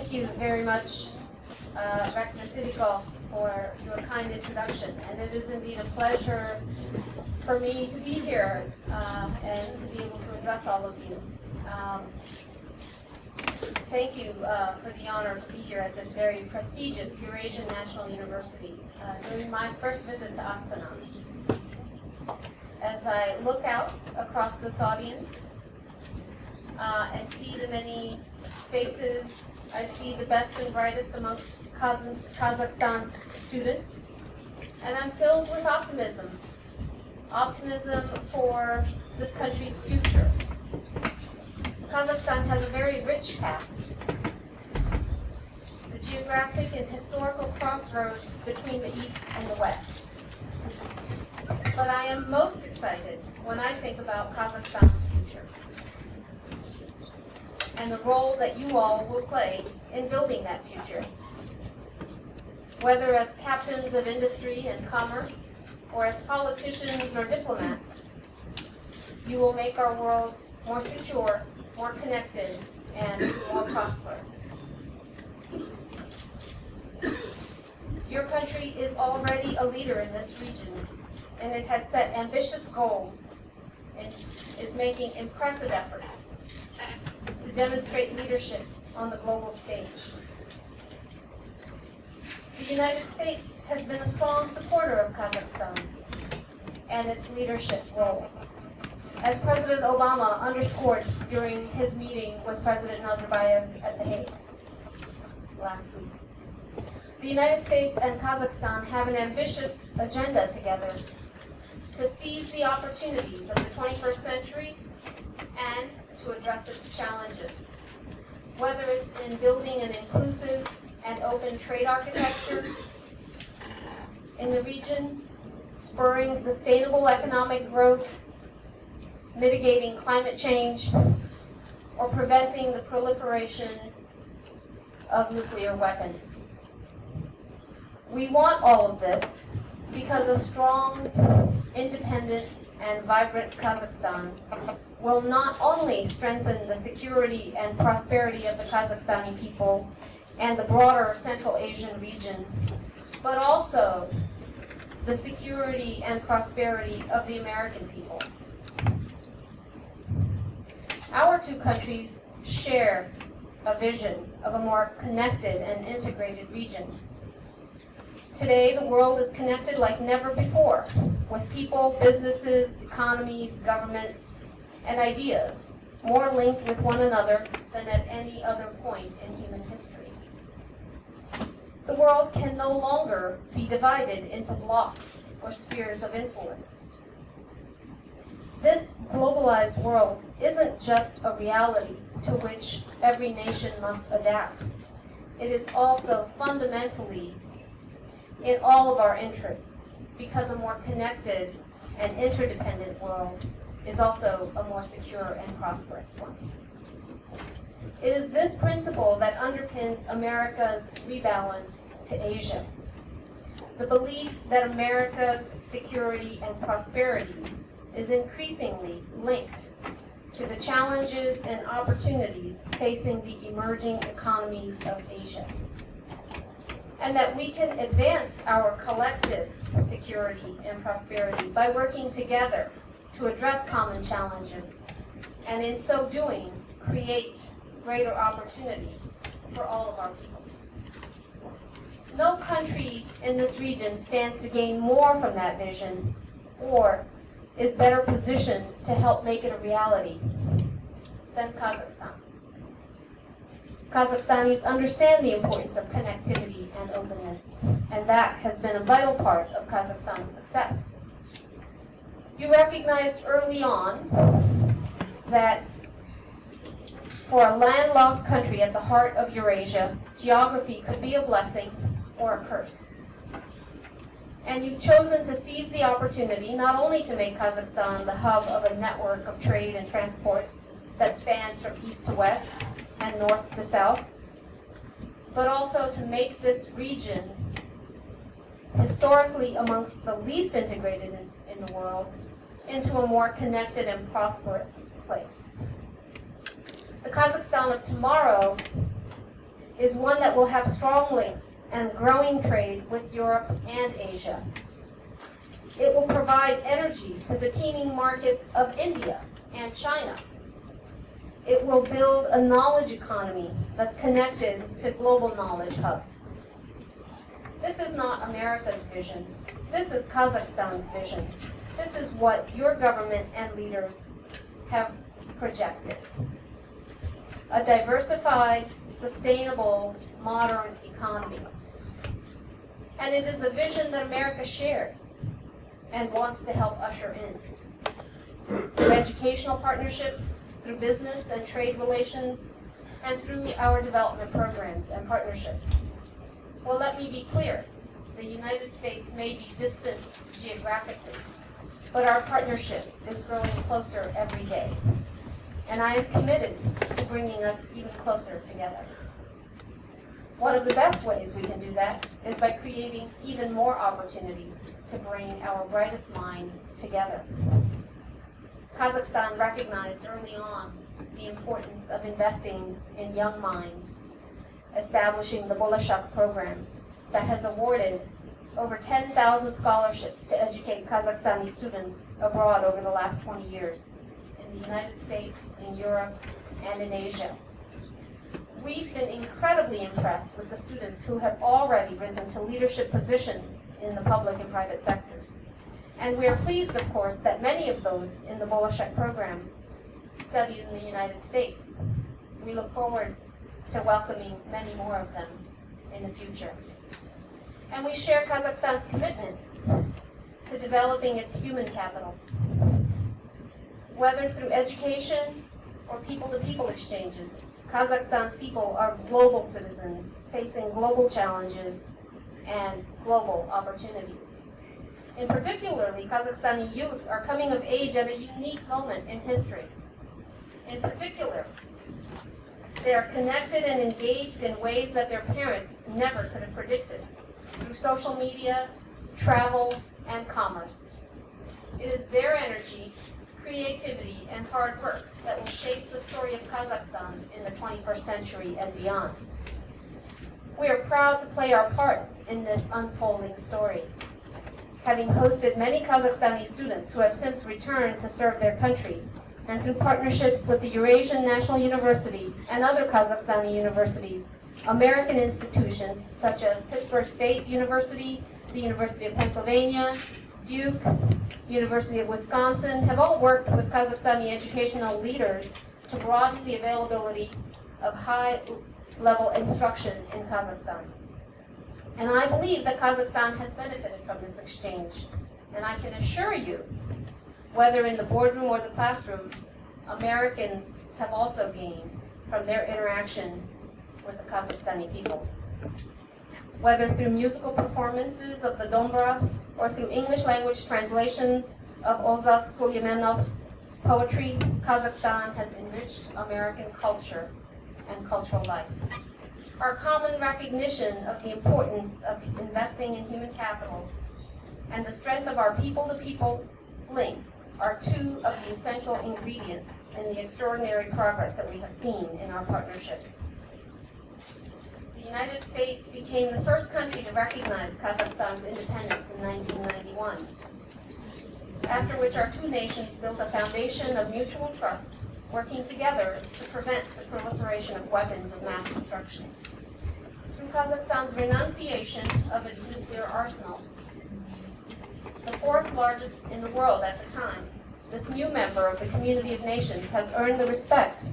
thank you very much, Rector Sidikov, for your kind introduction. And it is indeed a pleasure for me to be here and to be able to address all of you. Thank you for the honor to be here at this very prestigious Eurasian National University during my first visit to Astana. As I look out across this audience and see the many faces, I see the best and brightest amongst Kazakhstan's students, and I'm filled with optimism. Optimism for this country's future. Kazakhstan has a very rich past. The geographic and historical crossroads between the East and the West. But I am most excited when I think about Kazakhstan's future and the role that you all will play in building that future. Whether as captains of industry and commerce, or as politicians or diplomats, you will make our world more secure, more connected, and more prosperous. Your country is already a leader in this region, and it has set ambitious goals and is making impressive efforts to demonstrate leadership on the global stage. The United States has been a strong supporter of Kazakhstan and its leadership role. As President Obama underscored during his meeting with President Nazarbayev at The Hague last week, the United States and Kazakhstan have an ambitious agenda together to seize the opportunities of the 21st century and to address its challenges, whether it's in building an inclusive and open trade architecture in the region, spurring sustainable economic growth, mitigating climate change, or preventing the proliferation of nuclear weapons. We want all of this because a strong, independent, and vibrant Kazakhstan will not only strengthen the security and prosperity of the Kazakhstani people and the broader Central Asian region, but also the security and prosperity of the American people. Our two countries share a vision of a more connected and integrated region. Today, the world is connected like never before, with people, businesses, economies, governments, and ideas more linked with one another than at any other point in human history. The world can no longer be divided into blocks or spheres of influence. This globalized world isn't just a reality to which every nation must adapt. It is also fundamentally in all of our interests, because a more connected and interdependent world is also a more secure and prosperous one. It is this principle that underpins America's rebalance to Asia. The belief that America's security and prosperity is increasingly linked to the challenges and opportunities facing the emerging economies of Asia, and that we can advance our collective security and prosperity by working together to address common challenges, and in so doing, create greater opportunity for all of our people. No country in this region stands to gain more from that vision or is better positioned to help make it a reality than Kazakhstan. Kazakhstanis understand the importance of connectivity and openness, and that has been a vital part of Kazakhstan's success. You recognized early on that for a landlocked country at the heart of Eurasia, geography could be a blessing or a curse. And you've chosen to seize the opportunity not only to make Kazakhstan the hub of a network of trade and transport that spans from east to west and north to south, but also to make this region, historically amongst the least integrated in the world, into a more connected and prosperous place. The Kazakhstan of tomorrow is one that will have strong links and growing trade with Europe and Asia. It will provide energy to the teeming markets of India and China. It will build a knowledge economy that's connected to global knowledge hubs. This is not America's vision. This is Kazakhstan's vision. This is what your government and leaders have projected. A diversified, sustainable, modern economy. And it is a vision that America shares and wants to help usher in. Through educational partnerships, through business and trade relations, and through our development programs and partnerships. Well, let me be clear. The United States may be distant geographically, but our partnership is growing closer every day. And I am committed to bringing us even closer together. One of the best ways we can do that is by creating even more opportunities to bring our brightest minds together. Kazakhstan recognized early on the importance of investing in young minds, establishing the Bolashak program that has awarded over 10,000 scholarships to educate Kazakhstani students abroad over the last 20 years in the United States, in Europe, and in Asia. We've been incredibly impressed with the students who have already risen to leadership positions in the public and private sectors. And we are pleased, of course, that many of those in the Bolashak program studied in the United States. We look forward to welcoming many more of them in the future. And we share Kazakhstan's commitment to developing its human capital, whether through education or people-to-people exchanges. Kazakhstan's people are global citizens facing global challenges and global opportunities. In particularly, Kazakhstani youth are coming of age at a unique moment in history. In particular, they are connected and engaged in ways that their parents never could have predicted, through social media, travel, and commerce. It is their energy, creativity, and hard work that will shape the story of Kazakhstan in the 21st century and beyond. We are proud to play our part in this unfolding story, having hosted many Kazakhstani students who have since returned to serve their country, and through partnerships with the Eurasian National University and other Kazakhstani universities, American institutions such as Pittsburgh State University, the University of Pennsylvania, Duke, University of Wisconsin, have all worked with Kazakhstani educational leaders to broaden the availability of high-level instruction in Kazakhstan. And I believe that Kazakhstan has benefited from this exchange. And I can assure you, whether in the boardroom or the classroom, Americans have also gained from their interaction with the Kazakhstani people. Whether through musical performances of the Dombra or through English language translations of Olzas Suleymanov's poetry, Kazakhstan has enriched American culture and cultural life. Our common recognition of the importance of investing in human capital and the strength of our people-to-people links are two of the essential ingredients in the extraordinary progress that we have seen in our partnership. The United States became the first country to recognize Kazakhstan's independence in 1991, after which our two nations built a foundation of mutual trust, working together to prevent the proliferation of weapons of mass destruction. Through Kazakhstan's renunciation of its nuclear arsenal, the fourth largest in the world at the time, this new member of the community of nations has earned the respect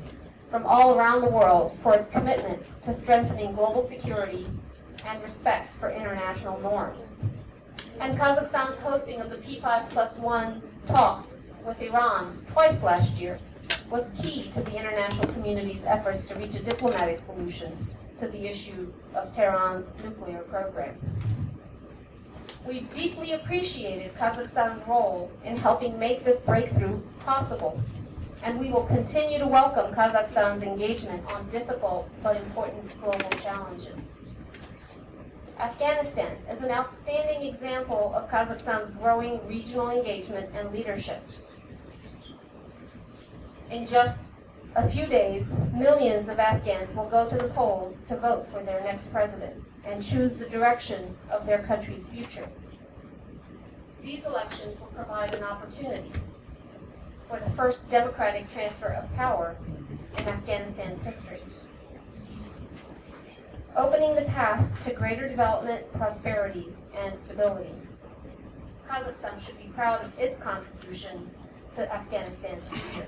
from all around the world for its commitment to strengthening global security and respect for international norms. And Kazakhstan's hosting of the P5+1 talks with Iran twice last year was key to the international community's efforts to reach a diplomatic solution to the issue of Tehran's nuclear program. We deeply appreciated Kazakhstan's role in helping make this breakthrough possible, and we will continue to welcome Kazakhstan's engagement on difficult but important global challenges. Afghanistan is an outstanding example of Kazakhstan's growing regional engagement and leadership. In just a few days, millions of Afghans will go to the polls to vote for their next president and choose the direction of their country's future. These elections will provide an opportunity for the first democratic transfer of power in Afghanistan's history, opening the path to greater development, prosperity, and stability. Kazakhstan should be proud of its contribution to Afghanistan's future.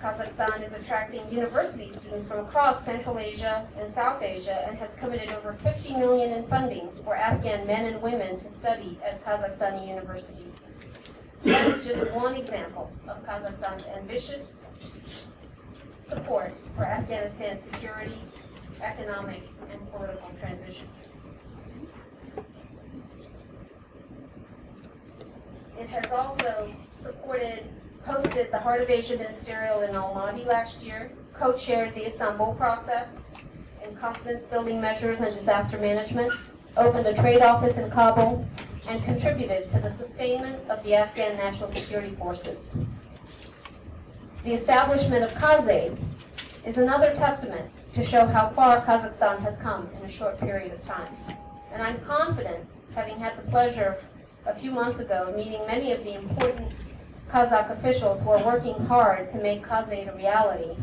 Kazakhstan is attracting university students from across Central Asia and South Asia and has committed over $50 million in funding for Afghan men and women to study at Kazakhstani universities. That is just one example of Kazakhstan's ambitious support for Afghanistan's security, economic, and political transition. It has also hosted the Heart of Asia Ministerial in Almaty last year, co-chaired the Istanbul process in confidence-building measures and disaster management, opened a trade office in Kabul, and contributed to the sustainment of the Afghan National Security Forces. The establishment of Kazaid is another testament to show how far Kazakhstan has come in a short period of time. And I'm confident, having had the pleasure a few months ago of meeting many of the important Kazakh officials who are working hard to make Kazaid a reality,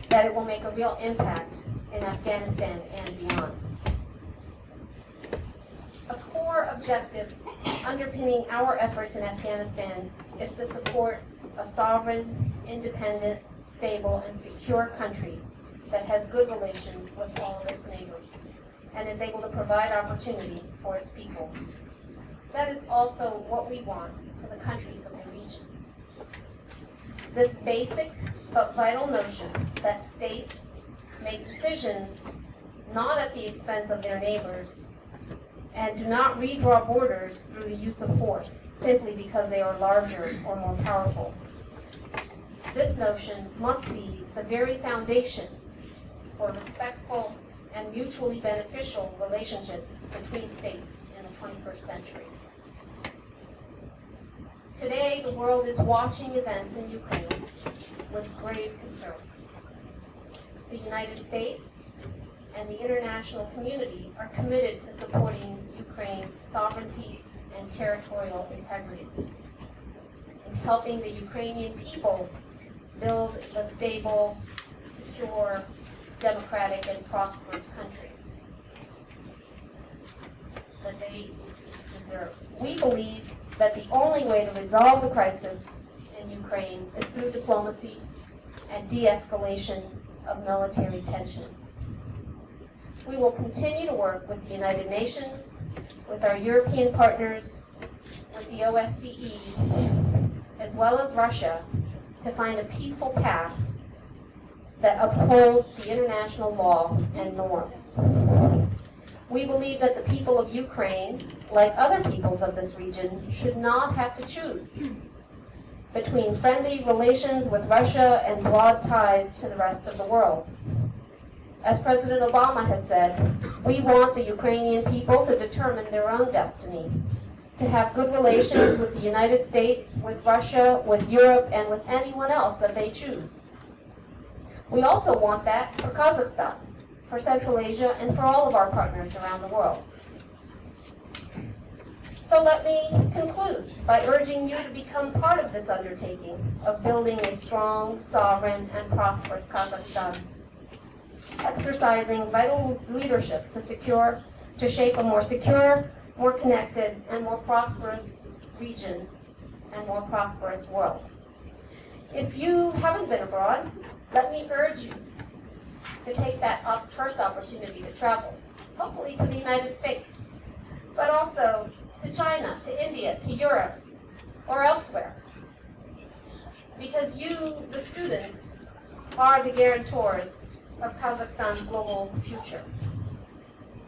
that it will make a real impact in Afghanistan and beyond. A core objective underpinning our efforts in Afghanistan is to support a sovereign, independent, stable, and secure country that has good relations with all of its neighbors and is able to provide opportunity for its people. That is also what we want for the countries of the region. This basic but vital notion that states make decisions not at the expense of their neighbors and do not redraw borders through the use of force simply because they are larger or more powerful. This notion must be the very foundation for respectful and mutually beneficial relationships between states in the 21st century. Today, the world is watching events in Ukraine with grave concern. The United States and the international community are committed to supporting Ukraine's sovereignty and territorial integrity, and helping the Ukrainian people build a stable, secure, democratic, and prosperous country that they deserve. We believe that the only way to resolve the crisis in Ukraine is through diplomacy and de-escalation of military tensions. We will continue to work with the United Nations, with our European partners, with the OSCE, as well as Russia, to find a peaceful path that upholds the international law and norms. We believe that the people of Ukraine, like other peoples of this region, should not have to choose between friendly relations with Russia and broad ties to the rest of the world. As President Obama has said, we want the Ukrainian people to determine their own destiny, to have good relations with the United States, with Russia, with Europe, and with anyone else that they choose. We also want that for Kazakhstan, for Central Asia, and for all of our partners around the world. So let me conclude by urging you to become part of this undertaking of building a strong, sovereign, and prosperous Kazakhstan, exercising vital leadership to shape a more secure, more connected, and more prosperous region and more prosperous world. If you haven't been abroad, let me urge you to take that first opportunity to travel, hopefully to the United States, but also to China, to India, to Europe, or elsewhere. Because you, the students, are the guarantors of Kazakhstan's global future.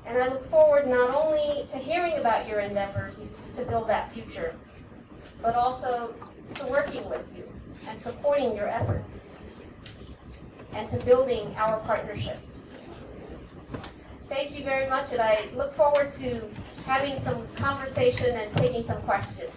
And I look forward not only to hearing about your endeavors to build that future, but also to working with you and supporting your efforts and to building our partnership. Thank you very much, and I look forward to having some conversation and taking some questions.